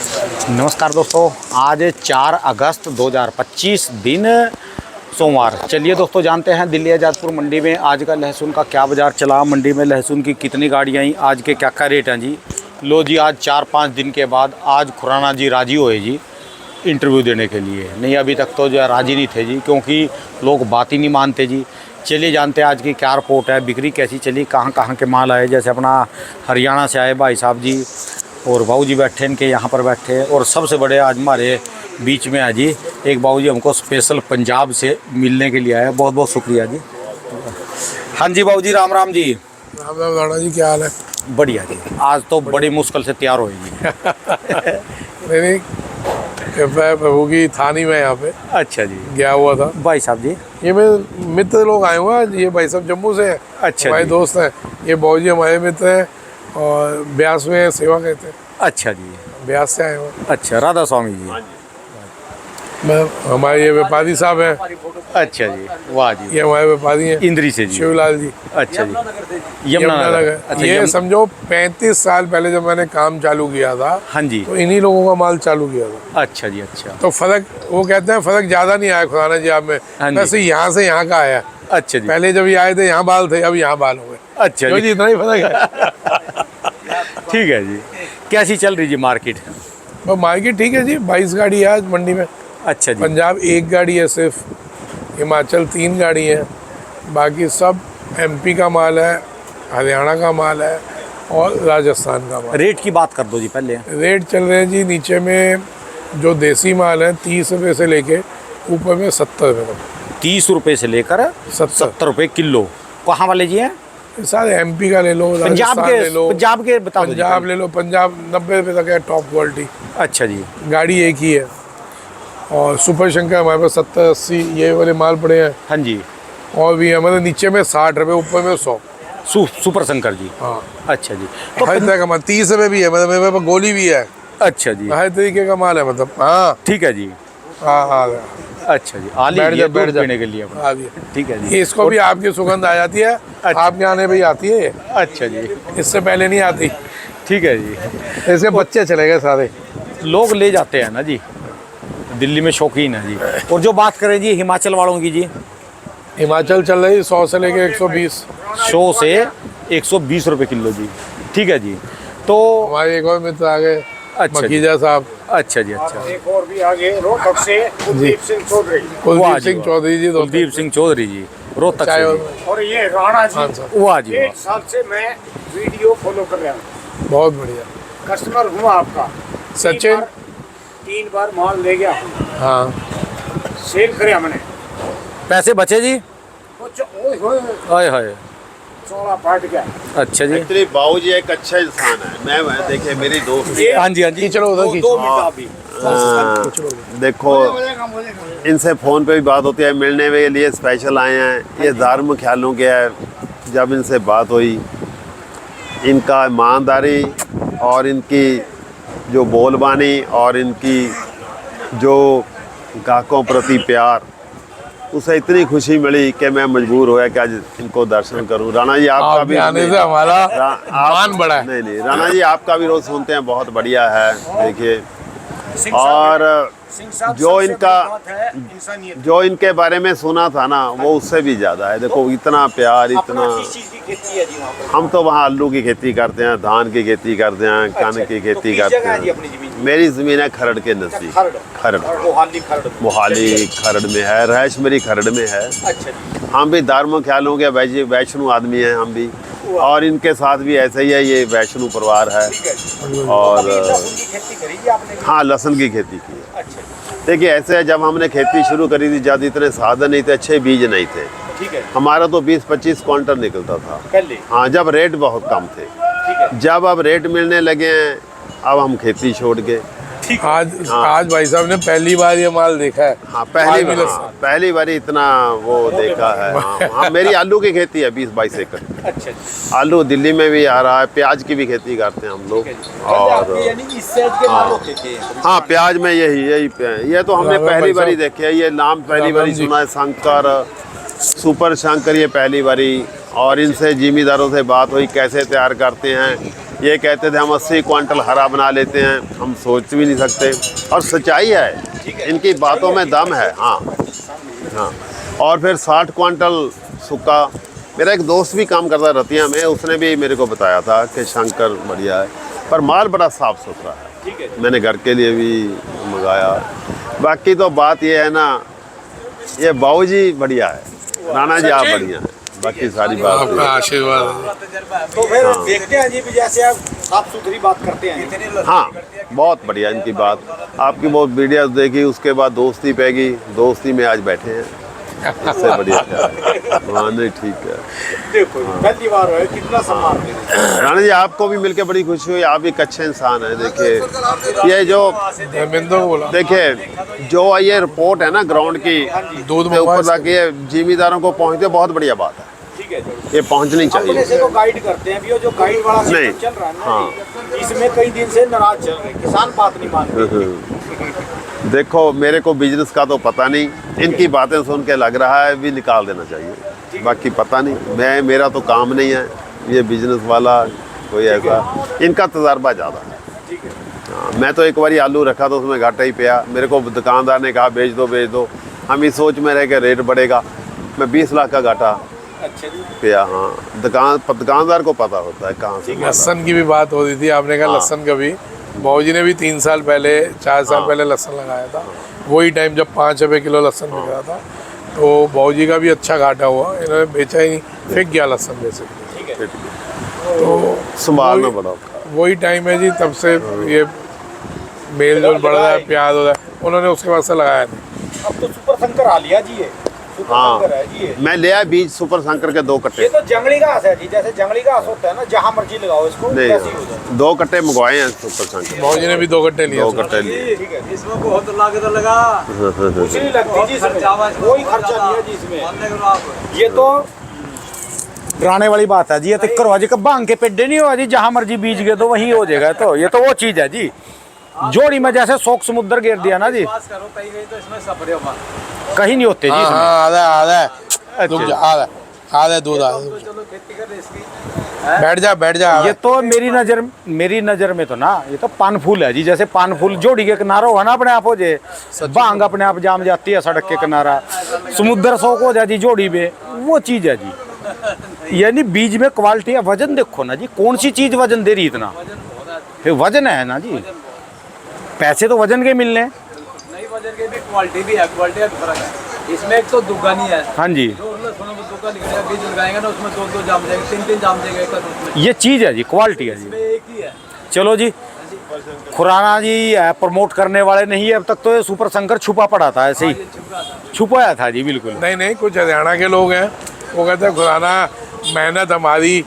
नमस्कार दोस्तों, आज 4 अगस्त 2025 दिन सोमवार। चलिए दोस्तों, जानते हैं दिल्ली आज़ादपुर मंडी में आज का लहसुन का क्या बाज़ार चला, मंडी में लहसुन की कितनी गाड़ियाँ आई, आज के क्या क्या रेट हैं जी। लो जी, आज 4-5 दिन के बाद आज खुराना जी राजी हुए जी इंटरव्यू देने के लिए। नहीं, अभी तक तो जो राजी नहीं थे जी, क्योंकि लोग बात ही नहीं मानते जी। चलिए जानते हैं आज की क्या रिपोर्ट है, बिक्री कैसी चली, कहाँ कहाँ के माल आए। जैसे अपना हरियाणा से आए भाई साहब जी और बाबू जी बैठे इनके यहाँ पर बैठे, और सबसे बड़े आज हमारे बीच में है जी एक बाबू जी, हमको स्पेशल पंजाब से मिलने के लिए आए। बहुत बहुत शुक्रिया जी। हाँ जी बाबू जी, राम राम जी। राम राम राणा जी, क्या हाल है? बढ़िया जी, आज तो बड़ी मुश्किल से तैयार हुए जी। नहीं, कृपया प्रभु की था नहीं मैं यहाँ पे। अच्छा जी, गया हुआ था। भाई साहब जी, ये मेरे मित्र लोग आए हुए हैं। ये भाई साहब जम्मू से हैं। अच्छा हमारे जी। दोस्त हैं। ये बाबूजी हमारे मित्र हैं और ब्यास में सेवा करते हैं। अच्छा जी, ब्यास से आए हुए हैं। अच्छा, राधा स्वामी जी। हमारे ये व्यापारी साहब हैं। अच्छा जी, वाह जी, ये हमारे व्यापारी हैं, इंद्री से जी। शिवलाल जी। अच्छा जी, यमुनानगर। अच्छा, ये समझो 35 साल पहले जब मैंने काम चालू किया था, हाँ जी। तो इन्हीं लोगों का माल चालू किया था। अच्छा जी, अच्छा तो फर्क, वो कहते हैं फर्क ज्यादा नहीं आया खुराना जी आप में। हाँ जी। वैसे यहाँ से यहाँ का आया। अच्छा जी, पहले जब ये आए थे यहाँ बाल थे, अब यहाँ बाल हो गए। अच्छा जो जी, जी इतना ही फर्क है। ठीक है जी। कैसी चल रही जी मार्केट? तो मार्केट ठीक है जी। 22 गाड़ी है आज मंडी में। अच्छा जी, पंजाब 1 गाड़ी है सिर्फ, हिमाचल 3 गाड़ी है, बाकी सब एमपी का माल है, हरियाणा का माल है और राजस्थान का माल। रेट की बात कर दो जी पहले। रेट चल रहे हैं जी, नीचे में जो देसी माल है 30 रुपये से लेके ऊपर में 70 रुपये तक। 30 रुपये से लेकर 70 रुपये किलो। कहाँ वाले जी हैं? सारे एमपी का ले लो, पंजाब राजस्थान ले लो, पंजाब के बता दो जी पंजाब पहले। ले लो। पंजाब 90 रुपये तक है टॉप क्वालिटी। अच्छा जी, गाड़ी एक ही है। और सुपर शंकर हमारे पास 70-80 ये वाले माल पड़े हैं। हाँ जी। और भी हमारे नीचे में 60 रुपये, ऊपर में 100। सुपर शंकर जी। हाँ, अच्छा जी, तो हर तरह का माल 30 रुपये भी है, मतलब मेरे पास गोली भी है। अच्छा जी, हर तरीके का माल है, मतलब। हाँ ठीक है जी। हाँ हाँ, अच्छा जी, आ बैठ लीजिए जा, दूध बैठ जा। पीने के लिए अपना। आ गया। ठीक है जी। ये इसको भी आपकी सुगंध आ जाती है। अच्छा। आपके आने पे ही आती है ये। अच्छा जी, इससे पहले नहीं आती। ठीक है जी। इसके बच्चे चले गए सारे। लोग ले जाते हैं ना जी, दिल्ली में शौकीन है जी। और जो बात करें जी हिमाचल वालों की जी, हिमाचल चल रही 100 से लेके 120। 100 से 120 रुपये किलो जी। ठीक है जी। तो हमारे एक और मित्र आ गए, अच्छा जी। मखीजा साहब। अच्छा जी, अच्छा। एक और भी आगे रोहतक से कुलदीप सिंह चौधरी। वाह कुलदीप जी, सिंह वाह। चौधरी जी, कुलदीप सिंह चौधरी जी, रोहतक चाय से और जी। और ये राणा हाँ जी, सर, वाह जी, 1 वाह। साल से मैं वीडियो फॉलो कर रहा हूँ। बहुत बढ़िया। कस्टमर हूँ आपका। सचिन। 3 बार माल ले गया हूँ, हाँ, सेल करे हमने। पैसे बचे जी? कुछ ओए होए, हाय हाय। चौड़ा फाट गया। अच्छा जी। एक्चुअली बाबूजी एक अच्छा इंसान है। मैं देखिए मेरी दोस्त ये हाँ जी, हाँ जी। चलो उधर खींच। 2 मिनट अभी। देखो, इनसे फ़ोन पे भी बात होती है, मिलने के लिए स्पेशल आए हैं। ये धार्मिक ख्यालों के है। जब इनसे बात हुई, इनका ईमानदारी और इनकी जो बोलबानी और इनकी जो ग्राहकों प्रति प्यार, उसे इतनी खुशी मिली कि मैं मजबूर होया कि आज इनको दर्शन करूं। राणा जी आपका भी आने से हमारा मान बढ़ा है। नहीं, राणा जी आपका भी रोज़ सुनते हैं, बहुत बढ़िया है। देखिए, और जो इनके बारे में सुना था ना, वो उससे भी ज़्यादा है। देखो, इतना प्यार, इतना। हम तो वहाँ आलू की खेती करते हैं, धान की खेती करते हैं, कनक की खेती करते हैं। मेरी ज़मीन है खरड़ के नज़दीक। खरड़, मोहाली खरड़ में है। रहायश मेरी खरड़ में है। हम भी धार्मिक ख्यालों के वैष्णो आदमी हैं हम भी, और इनके साथ भी ऐसे ही है। ये वैष्णो परिवार है। और हाँ, लहसुन की खेती की है। देखिए, ऐसे है, जब हमने खेती शुरू करी थी, ज़्यादा इतने साधन नहीं थे, अच्छे बीज नहीं थे। ठीक है। हमारा तो 20-25 क्विंटल निकलता था पहले। हाँ, जब रेट बहुत कम थे। जब अब रेट मिलने लगे हैं, अब हम खेती छोड़ के। आज भाई साहब ने पहली बार ये माल देखा है। हाँ, पहली बार इतना वो देखा है। हाँ, मेरी आलू की खेती है 20-22 एकड़। अच्छा। आलू दिल्ली में भी आ रहा है। प्याज की भी खेती करते हैं हम लोग। और हाँ, प्याज में ये तो हमने पहली बारी देखे है। ये नाम पहली बारी सुना है, शंकर, सुपर शंकर, ये पहली बारी। और इनसे जिमीदारों से बात हुई, कैसे तैयार करते हैं, ये कहते थे हम 80 क्वांटल हरा बना लेते हैं, हम सोच भी नहीं सकते, और सच्चाई है, इनकी बातों में दम है। हाँ हाँ। और फिर 60 क्वांटल सूखा। मेरा एक दोस्त भी काम करता है रतिया में, उसने भी मेरे को बताया था कि शंकर बढ़िया है, पर माल बड़ा साफ़ सुथरा है। मैंने घर के लिए भी मंगाया। बाकी तो बात ये है ना, ये बाबूजी बढ़िया है, राणा जी आप बढ़िया हैं, बाकी सारी बात आपका आशीर्वाद है। तो फिर देखते हैं जी भी जैसे आप साफ सुथरी बात करते हैं। हाँ, बहुत बढ़िया इनकी बात। आपकी बहुत वीडियो देखी, उसके बाद दोस्ती पैगी, दोस्ती में आज बैठे हैं, इससे बढ़िया क्या है। हाँ नहीं ठीक है। देखो पहली बार है, कितना सम्मान दे रहे हैं। राणा जी आपको भी मिलकर बड़ी खुशी हुई, आप एक अच्छे इंसान हैं। देखिए ये जो धर्मेंद्र को बोला, देखिए जो ये रिपोर्ट है ना ग्राउंड की, दूध के ऊपर तक ये जिम्मेदारों को पहुँचते, बहुत बढ़िया बात है, ठीक है जी। ये पहुँचनी अपने चाहिए। से को गाइड करते हैं, भी वो जो गाइड वाला नहीं। सिस्टम चल रहा है ना हाँ। जी, इसमें कई दिन से नाराज चल रहे हैं, किसान बात नहीं मान रहे। देखो मेरे को बिजनेस का तो पता नहीं, इनकी बातें सुन के लग रहा है भी निकाल देना चाहिए, बाकी पता नहीं। मेरा तो काम नहीं है ये बिजनेस वाला, कोई ऐसा, इनका तजर्बा ज़्यादा है। हाँ, मैं तो एक बार आलू रखा तो उसमें घाटा ही पिया, मेरे को दुकानदार ने कहा बेच दो। हम इस सोच में रह के रेट बढ़ेगा, मैं 20 लाख का घाटा अच्छा जी। पिया। हाँ, दुकानदार को पता होता है कहाँ से। लहसन की भी बात हो रही थी, आपने कहा लहसन का भी, बाबूजी ने भी 3 साल पहले 4 साल पहले लहसन लगाया था, वही टाइम जब 5 रुपये किलो लहसन बिक रहा था, तो बाबूजी का भी अच्छा घाटा हुआ, इन्होंने बेचा ही नहीं, फेंक गया लहसन बेसिकली। तो संभालना पड़ा। वही टाइम है जी, तब से ये मेल जोल बढ़ रहा है, प्यार हो रहा है, उन्होंने उसके बाद से लगाया नहीं। अब तो सुपर शंकर आ लिया जी, ये सुपर हाँ, शंकर है जी ये। मैं ले आया बीज सुपर शंकर के 2 कट्टे। ये तो जंगली घास है जी, जैसे जंगली घास होता है ना, जहाँ मर्जी लगाओ इसको वैसे ही हो जाए। नहीं, 2 कट्टे मंगवाए हैं सुपर शंकर, बाबूजी ने भी 2 गट्टे लिए। 2 कट्टे लिए। ठीक है, इसमें बहुत लागत लगा, कुछ नहीं लगती जी इसमें, कोई खर्चा नहीं है जी इसमें। ये तो डराने वाली बात है जी, ये तो करवा जी कब भांग के पेड्डे नहीं हुआ जी, जहाँ मर्जी बीज गए तो वहीं हो जाएगा। तो ये तो वो चीज़ है जी, जोड़ी में जैसे शौक समुद्र घेर दिया ना जी, पास करो कहीं गई तो इसमें सफरे होगा। कहीं नहीं होते जी हाँ इसमें। हाँ, आधा अच्छा। दूध, आधा दूध, आधा दूध। चलो खेती कर रहे इसकी। बैठ जा। ये तो मेरी नज़र में तो ना, ये तो पान फूल है जी, जैसे पान फूल जोड़ी के किनारा हो ना अपने आप हो जाए, भांग अपने आप जाम जाती है सड़क के किनारा, समुद्र शौक हो जाए जी जोड़ी में, वो चीज़ है जी। यानी बीज में क्वालिटी है। वजन देखो ना जी, कौन सी चीज़ वजन दे रही इतना, फिर वजन है ना जी, पैसे तो वजन के मिलने हैं। नई वजन की भी क्वालिटी भी है, क्वालिटी का फर्क है। इसमें एक तो दुगानी है, हाँ जी, जो उसमें सोना दुगा निकलेगा, बीज लगाएंगे ना उसमें 2 जाम जाएंगे, 3 जाम जाएंगे एक उसमें। ये चीज़ है जी, क्वालिटी है जी। इसमें एक ही है। चलो जी, खुराना जी प्रमोट करने वाले नहीं है अब तक, तो ये सुपर शंकर छुपा पड़ा था, ऐसे ही छुपाया था जी, बिल्कुल। नहीं, कुछ हरियाणा के लोग हैं, वो कहते हैं खुराना मेहनत हमारी,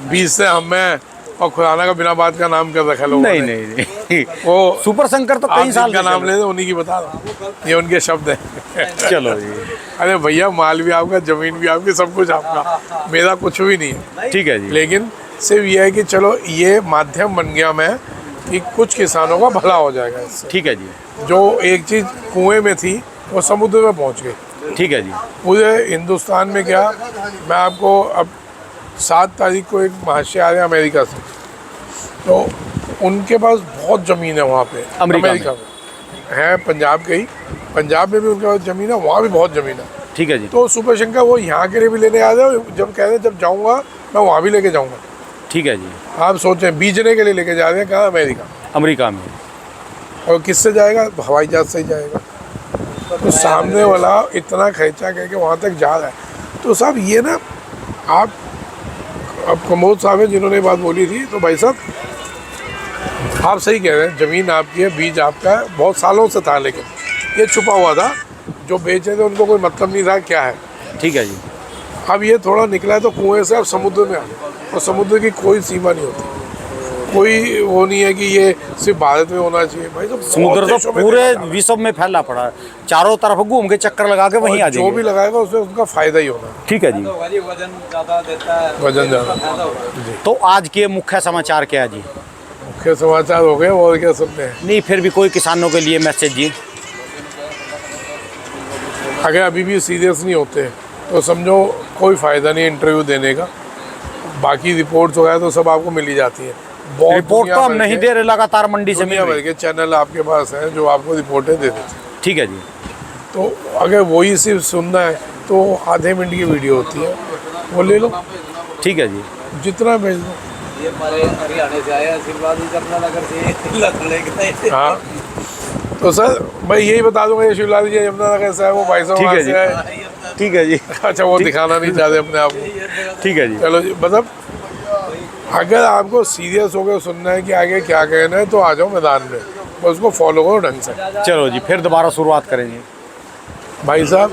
बीज से हमें, और खुराना का बिना बात का नाम कर रखा लोगों ने। नहीं वो सुपर शंकर तो आप कई साल जिनका से नाम चल ले दो उन्हीं की बता दो, ये उनके शब्द हैं। चलो जी, अरे भैया, माल भी आपका, जमीन भी आपकी, सब कुछ आपका, मेरा कुछ भी नहीं है। ठीक है जी। लेकिन सिर्फ ये है कि चलो ये माध्यम बन गया मैं, कि कुछ किसानों का भला हो जाएगा इससे। ठीक है जी, जो एक चीज़ कुएं में थी वो समुद्र में पहुंच गई। ठीक है जी। पूरे हिंदुस्तान में क्या, मैं आपको अब 7 तारीख को एक महाशय आ रहे हैं अमेरिका से, तो उनके पास बहुत ज़मीन है वहाँ पे, अमेरिका में है, पंजाब के ही, पंजाब में भी उनके पास ज़मीन है, वहाँ भी बहुत ज़मीन है। ठीक है जी। तो सुपर शंकर वो यहाँ के लिए भी लेने आ रहे हो, जब कह रहे हैं जब जाऊँगा मैं वहाँ भी लेके जाऊँगा। ठीक है जी। आप सोचें बीजने के लिए लेके जा रहे हैं, कहाँ, अमेरिका। अमेरिका में। और किससे जाएगा, हवाई जहाज से ही जाएगा। तो सामने वाला इतना खर्चा करके वहाँ तक जा रहा है, तो साहब ये ना, आप अब कमोद साहब हैं जिन्होंने बात बोली थी, तो भाई साहब आप सही कह रहे हैं, ज़मीन आपकी है, बीज आपका है, बहुत सालों से था, लेकिन ये छुपा हुआ था, जो बेचे थे उनको कोई मतलब नहीं था क्या है। ठीक है जी। अब ये थोड़ा निकला है तो कुएं से अब समुद्र में आ गया, और समुद्र की कोई सीमा नहीं होती, कोई वो नहीं है कि ये सिर्फ भारत में होना चाहिए। भाई तो समुद्र तो पूरे विश्व में फैला पड़ा है, चारों तरफ घूम के चक्कर लगा के वहीं आ जो जाएंगे। भी लगाएगा उसमें उसका फायदा ही होना है। ठीक है जी। तो भाई वजन ज़्यादा देता है, वजन ज़्यादा। फायदा होगा। तो आज के मुख्य समाचार क्या है जी? मुख्य समाचार हो गए, और क्या सुनते हैं। नहीं, फिर भी कोई किसानों के लिए मैसेज जी। अगर अभी भी सीरियस नहीं होते तो समझो कोई फ़ायदा नहीं इंटरव्यू देने का, बाकी रिपोर्ट्स वगैरह तो सब आपको मिल ही जाती है। बहुत रिपोर्ट तो दुनिया हम भर नहीं के- दे रहे लगातार मंडी से दुनिया मिल भर रही। के चैनल आपके पास हैं जो आपको रिपोर्टें दे देते हैं। ठीक है जी। तो अगर वही सिर्फ सुनना है तो आधे मिनट की वीडियो होती है, वो ले लो, ठीक है जी। जितना भेज दो। ये हमारे हरियाणा से आया आशीर्वाद यमुनानगर से लखनऊ गए। हाँ तो सर मैं यही बता दूंगा, ये शिवलाल जी यमुनानगर से है, वो भाई साहब ठीक है वहाँ जी। से है। ठीक है जी। अच्छा वो दिखाना नहीं चाहते अपने आप को। ठीक है जी। चलो जी, मतलब अगर आपको सीरियस होकर सुनना है कि आगे क्या कहना है तो आ जाओ मैदान में, बस उसको फॉलो करो ढंग से। चलो जी, फिर दोबारा शुरुआत करेंगे। भाई साहब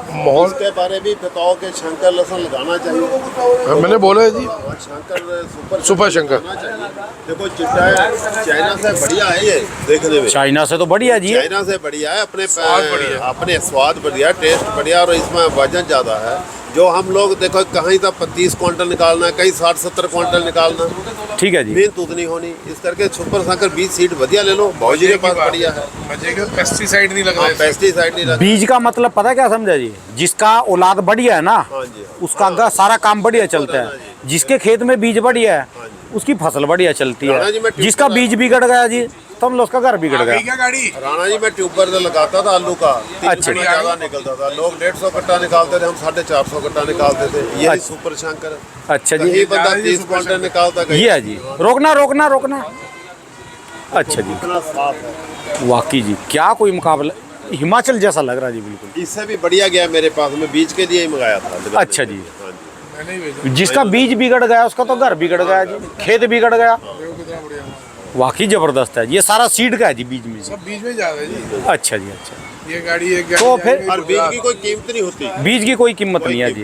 माहौल इसके बारे में बताओ कि शंकर लहसुन लगाना चाहिए। मैंने बोला है जी, शंकर सुपर शंकर। लगाना चाहिए। देखो चिट्टा है, चाइना से बढ़िया है ये देखने में। चाइना से तो बढ़िया जी। चाइना से बढ़िया है, स्वाद बढ़िया है। अपने स्वाद बढ़िया, टेस्ट बढ़िया, और इसमें वजन ज़्यादा है। जो हम लोग देखो कहीं तक 30 क्विंटल निकालना, कहीं 60-70 क्विंटल निकालना, ठीक है जी। मेहनत उतनी होनी। इस करके सुपर शंकर 20 सीट बढ़िया ले लो, भौजी के पास बढ़िया है। मजे के पेस्टिसाइड नहीं लग रहा हाँ, है। पेस्टिसाइड नहीं लगा। बीज का मतलब पता है क्या समझा जी? जिसका औलाद बढ़िया है ना, हाँ जी, उसका सारा काम बढ़िया चलता है। जिसके खेत में बीज बढ़िया है उसकी फसल बढ़िया चलती राणा जी, मैं है। जिसका बीज बिगड़ गया जी समझ उसका घर बिगड़ गया। क्या गाड़ी? राणा जी मैं ट्यूबर से लगाता था आलू का, 3 अच्छा। गुना ज़्यादा निकलता था। लोग 150 कट्टा निकालते थे, हम 450 कट्टा निकालते थे। यही अच्छा। सुपर शंकर। अच्छा कहीं जी, बंदा 30 क्विंटल निकालता, कहीं ये है जी। रोकना रोकना रोकना। अच्छा जी, इतना साफ है। वाकई जी क्या कोई मुकाबला, हिमाचल जैसा लग रहा है जी बिल्कुल। इससे भी बढ़िया गया मेरे पास, मैं बीज के लिए ही मंगाया था लगाने अच्छा के जी। लिए। हाँ जी। मैंने ही भेजा। जिसका बीज बिगड़ गया उसका तो घर बिगड़ गया जी, खेत बिगड़ गया। देखो कितना बढ़िया है। वाकई जबरदस्त है। ये सारा सीड का है जी, बीज में से। सब बीच में जा रहा है जी। अच्छा जी, अच्छा। ये गाड़ी एक तो गाड़ी फिर- जाएगी और बीज गुजरात। की कोई कीमत नहीं होती, बीज की कोई कीमत नहीं है जी।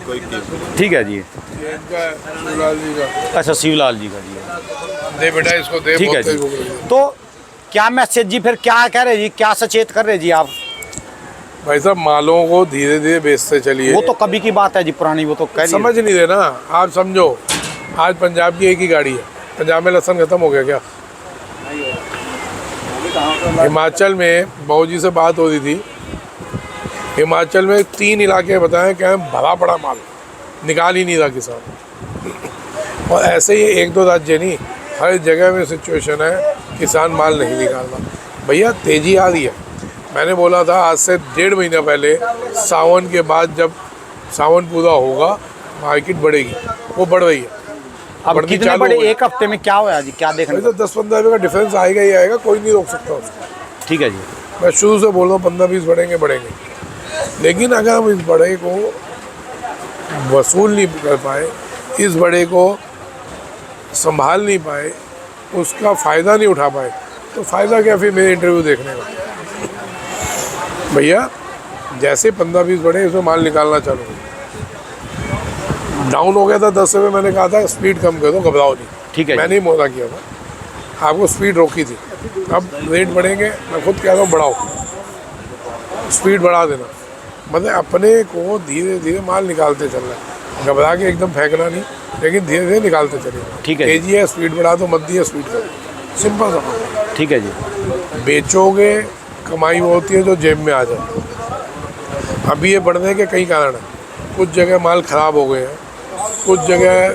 कोई कीमत। ठीक है जी। ये इनका शिवलाल जी का। अच्छा, शिवलाल जी का जी। दे बेटा इसको दे, ठीक है बहुत जी। तेज भूख लगी है। तो क्या मैसेज जी, फिर क्या कह रहे जी, क्या सचेत कर रहे जी आप? भाई साहब मालों को धीरे धीरे बेचते चलिए। वो तो कभी की बात है जी, पुरानी, वो तो कह रही समझ नहीं रहे ना आप। समझो आज पंजाब की एक ही गाड़ी है। पंजाब में लहसुन खत्म हो गया क्या? हिमाचल में बाबूजी से बात हो रही थी, हिमाचल में 3 इलाके बताएं क्या भरा पड़ा माल निकाल ही नहीं रहा किसान। और ऐसे ही 1-2 राज्य नहीं, हर जगह में सिचुएशन है, किसान माल नहीं निकाल रहा। भैया तेज़ी आ रही है। मैंने बोला था आज से 1.5 महीना पहले, सावन के बाद जब सावन पूरा होगा मार्केट बढ़ेगी, वो बढ़ रही है। अब बढ़नी कितने चालू बड़े हो गई। एक हफ्ते में क्या हुआ जी, क्या देखने भाई तो 10-15 रुपये का डिफरेंस आएगा ही आएगा, कोई नहीं रोक सकता उसको। ठीक है जी। मैं शुरू से बोल रहा हूँ 15-20 बढ़ेंगे बढ़ेंगे, लेकिन अगर हम इस बड़े को वसूल नहीं कर पाए, इस बड़े को संभाल नहीं पाए, उसका फ़ायदा नहीं उठा पाए, तो फ़ायदा क्या फिर मेरे इंटरव्यू देखने का? भैया जैसे 15-20 बढ़े इसमें माल निकालना चालू करो। डाउन हो गया था 10 रुपये, मैंने कहा था स्पीड कम कर दो, घबराओ नहीं। ठीक है जी। मैंने ही मोदा किया था, आपको स्पीड रोकी थी। अब रेट बढ़ेंगे, मैं खुद कह रहा हूँ बढ़ाओ, स्पीड बढ़ा देना। मतलब अपने को धीरे धीरे माल निकालते चलना है, घबरा के एकदम फेंकना नहीं, लेकिन धीरे धीरे निकालते चलेगा। ठीक है। तेजी है स्पीड बढ़ा दो, मत दिए स्पीड करो, सिंपल सा। ठीक है जी। बेचोगे कमाई वो होती है जो जेब में आ जाए। अभी ये बढ़ने के कई कारण हैं। कुछ जगह माल ख़राब हो गए हैं, कुछ जगह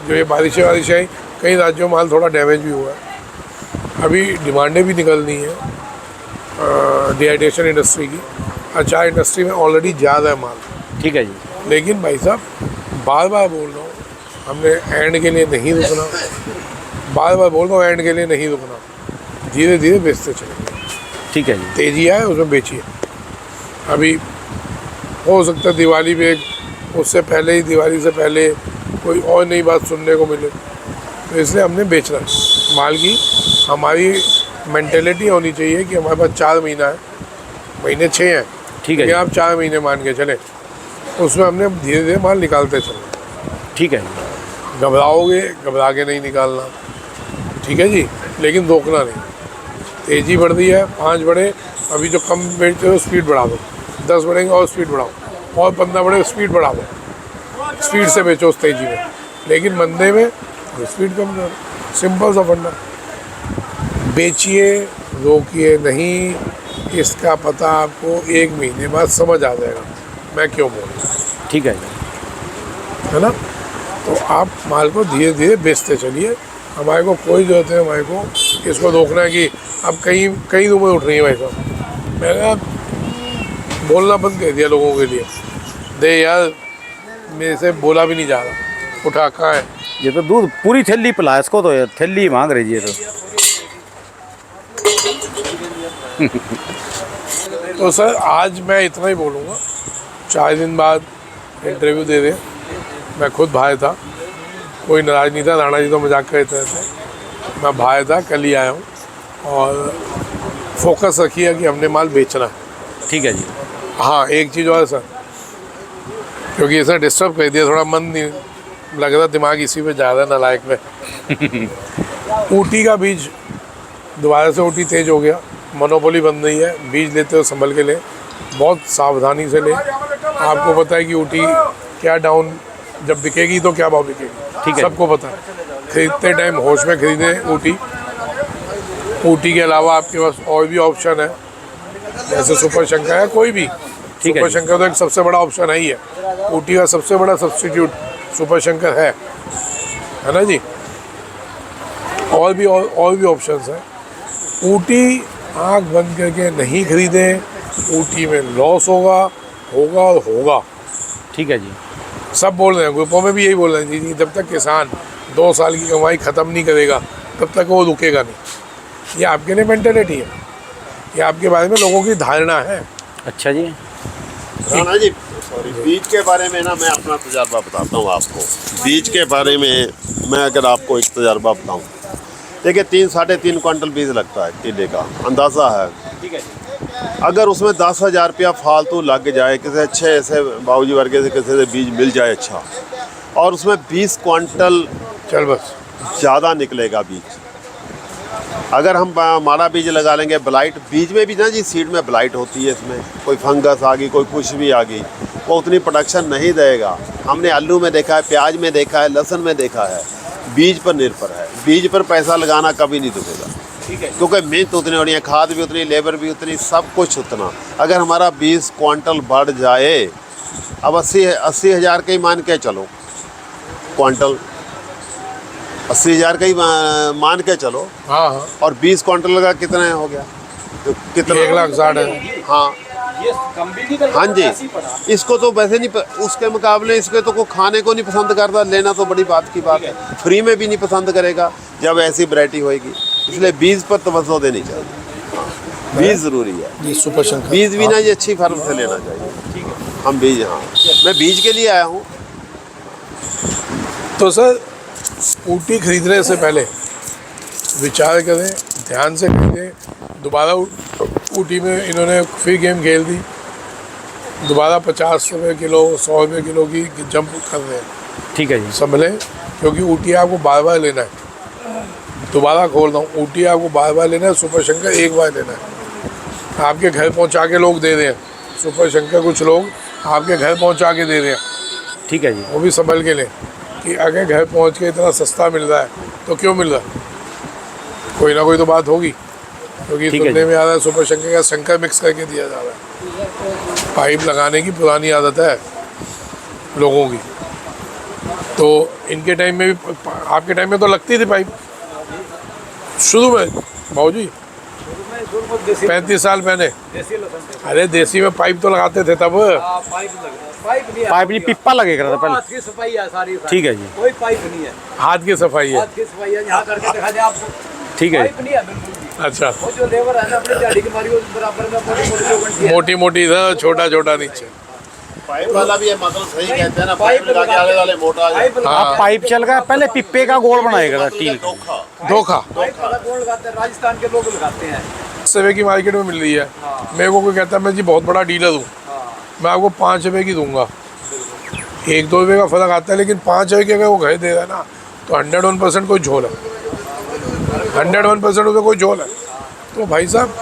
जो ये बारिशें आई, कई राज्यों में माल थोड़ा डैमेज भी हुआ है। अभी डिमांडें भी निकलनी है डिहाइड्रेशन इंडस्ट्री की, अचार इंडस्ट्री में ऑलरेडी ज़्यादा है माल। ठीक है जी। लेकिन भाई साहब बार बार बोल रहा हूँ, हमने एंड के लिए नहीं रुकना, बार बार बोल रहा हूँ एंड के लिए नहीं रुकना, धीरे धीरे बेचते चलेंगे। ठीक है जी। तेजी आए उसमें बेचिए। अभी हो सकता है दिवाली पे उससे पहले ही, दिवाली से पहले कोई और नई बात सुनने को मिले, तो इसलिए हमने बेचना है। माल की हमारी मेंटेलिटी होनी चाहिए कि हमारे पास 4 महीना है, महीने 6 हैं, ठीक है लेकिन जी। आप 4 महीने मान के चले, उसमें हमने धीरे धीरे माल निकालते चलना। ठीक है जी। घबराओगे, घबरा के नहीं निकालना, ठीक है जी, लेकिन रोकना नहीं। तेज़ी बढ़ रही है, 5 बढ़े, अभी जो कम बेचते हो स्पीड बढ़ा दो, 10 बढ़ेंगे और स्पीड बढ़ाओ, और 15 बढ़े स्पीड बढ़ा दो, स्पीड से बेचो उस तेज़ी में, लेकिन मंदे में स्पीड कम करो। सिंपल सा फंडा। बेचिए, रोकिए नहीं, इसका पता आपको 1 महीने बाद समझ आ जाएगा मैं क्यों बोल रहा हूँ, ठीक है जी। है ना। तो आप माल को धीरे धीरे बेचते चलिए, हमारे को कोई जरूरत है हमारे को इसको रोकना है कि अब कई कई रूमें उठ रही हैं भाई साहब। मैंने बोलना बंद कर दिया लोगों के लिए, दे यार मेरे से बोला भी नहीं जा रहा, उठा कहाँ है। ये तो दूध पूरी थैली पिला इसको, तो ये थैली मांग रही है तो। तो सर आज मैं इतना ही बोलूँगा, 4 दिन बाद इंटरव्यू दे दें। मैं खुद बाहर था, कोई नाराज़ नहीं था, राणा जी तो मजाक करते रहते। मैं बाहर था, कल ही आया हूँ और फोकस रखिए कि हमने माल बेचना है। ठीक है जी। हाँ एक चीज़ और सर, क्योंकि इसने डिस्टर्ब कर दिया, थोड़ा मन नहीं लग रहा, दिमाग इसी पे जा रहा है नालायक में। ऊटी का बीज दोबारा से ऊटी तेज हो गया, मोनोपोली बन रही है, बीज लेते हो संभल के लें, बहुत सावधानी से लें। आपको पता है कि ऊटी क्या डाउन जब बिकेगी तो क्या भाव बिकेगी, ठीक है, सबको पता है। खरीदते टाइम होश में खरीदें ऊटी। ऊटी के अलावा आपके पास और भी ऑप्शन है, जैसे सुपर शंकर है, कोई भी। ठीक है सुपर शंकर तो एक सबसे बड़ा ऑप्शन है ही है, ऊटी का सबसे बड़ा सब्स्टिट्यूट सुपर शंकर है ना जी। और भी ऑप्शंस हैं। ऊटी आँख बंद करके नहीं खरीदें, ऊटी में लॉस होगा और होगा। ठीक है जी। सब बोल रहे हैं, ग्रुपों में भी यही बोल रहे हैं जी, जब तक किसान 2 साल की कमाई ख़त्म नहीं करेगा तब तक वो रुकेगा नहीं। ये आपके लिए मेंटेलिटी है, ये आपके बारे में लोगों की धारणा है। अच्छा जी। राणा जी सॉरी, बीज के बारे में ना मैं अपना तजर्बा बताता हूँ आपको। बीज के बारे में मैं अगर आपको एक तजर्बा बताऊँ, देखिए 3-3.5 क्विंटल बीज लगता है टीले का, अंदाज़ा है। ठीक है। अगर उसमें 10,000 रुपया फालतू लग जाए, किसी अच्छे ऐसे बाबूजी वर्गे से किसी से बीज मिल जाए अच्छा, और उसमें 20 क्विंटल चल बस ज़्यादा निकलेगा बीज। अगर हम हमारा बीज लगा लेंगे, ब्लाइट बीज में भी ना जी, सीड में ब्लाइट होती है, इसमें कोई फंगस आ गई, कोई कुछ भी आ गई, वो उतनी प्रोडक्शन नहीं देगा। हमने आलू में देखा है, प्याज में देखा है, लहसुन में देखा है। बीज पर निर्भर है, बीज पर पैसा लगाना कभी नहीं दुखेगा। ठीक है। क्योंकि मेहनत उतनी होनी है, खाद भी उतनी, लेबर भी उतनी, सब कुछ उतना। अगर हमारा 20 क्विंटल बढ़ जाए, अब 80 हज़ार का ही मान के चलो, क्विंटल 80,000 का ही मान के चलो। हाँ हाँ, और 20 क्विंटल का कितना हो गया, तो कितना 1,60,000 हाँ ये कम भी निकल हाँ जी। ऐसे ही पड़ा। इसको तो वैसे नहीं उसके मुकाबले इसके तो कोई खाने को नहीं पसंद करता, लेना तो बड़ी बात की बात है। फ्री में भी नहीं पसंद करेगा जब ऐसी वैरायटी होएगी, इसलिए बीज पर तवज्जो देनी चाहिए। बीज ज़रूरी है, ये सुपर शंकर। बीज भी ना ये अच्छी फार्म से लेना चाहिए। हम बीज, हाँ मैं बीज के लिए आया हूँ। तो सर ऊटी खरीदने से पहले विचार करें, ध्यान से खरीदें। दोबारा ऊटी में इन्होंने फ्री गेम खेल दी, दोबारा 50 रुपये किलो 100 रुपये किलो की जंप कर रहे हैं। ठीक है जी। संभलें, क्योंकि ऊटी आपको बार बार लेना है। दोबारा खोल रहा हूँ, ऊटी आपको बार बार लेना है, सुपर शंकर एक बार लेना है। आपके घर पहुँचा के लोग दे रहे हैं, सुपर शंकर कुछ लोग आपके घर पहुँचा के दे रहे हैं। ठीक है जी। वो भी संभल के लें कि अगर घर पहुँच के इतना सस्ता मिल रहा है तो क्यों मिल रहा है, कोई ना कोई तो बात होगी। क्योंकि ठीक है सुनने जी। में आ रहा है सुपर शंकर का शंकर मिक्स करके दिया जा रहा है। पाइप लगाने की पुरानी आदत है लोगों की, तो इनके टाइम में भी, आपके टाइम में तो लगती थी पाइप शुरू में भाऊजी, 35 साल पहले। देसी लहसुन अरे देसी में पाइप तो लगाते थे तब। पाइप नहीं है। पाइप नहीं, पिप्पा लगेगा था पहले। हाथ की सफाई है सारी। ठीक है जी। कोई पाइप नहीं है, हाथ की सफाई है। हाथ की सफाई है। यहाँ करके दिखा दे आपको, ठीक है पाइप नहीं है बिल्कुल भी। अच्छा, वो जो लेबर है ना अपनी दिहाड़ी की मारी, वो बराबर में मोटी मोटी जो घंटी है। मोटी मोटी था, छोटा छोटा नीचे। पाइप वाला भी है, मतलब सही कहते हैं ना, पाइप पाइप लगा के आले वाले मोटा पाइप लगा- हाँ। अब पाइप चल गया, पहले पिप्पे का गोल बनाएगा था टील। धोखा पाइप वाला गोल लगाते हैं, राजस्थान के लोग लगाते हैं। ₹7 की मार्केट में मिल रही है। मेरे को कोई कहता है मैं जी बहुत बड़ा डीलर हूँ, मैं आपको ₹5 की दूंगा। 1-2 रुपये का फर्क आता है, लेकिन ₹5 की अगर वो घर दे रहा है ना, तो 101% कोई झोल है, 101% उसमें कोई झोल है। तो भाई साहब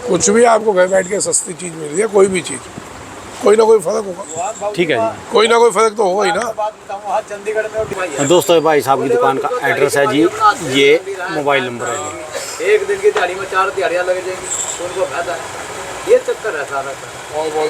कुछ भी आपको घर बैठ के सस्ती चीज़ मिल रही है, कोई भी चीज़, कोई ना कोई फ़र्क होगा। ठीक है जी। कोई ना कोई फ़र्क तो होगा ही ना। बात बताऊँ, वहाँ चंडीगढ़ में और भाई है। दोस्तों ये भाई साहब की दुकान का एड्रेस है जी, ये मोबाइल नंबर है जी। एक दिन की दिहाड़ी में 4 दिहाड़ियाँ लग जाएंगी, तो उनको फायदा है। ये चक्कर है सारा का।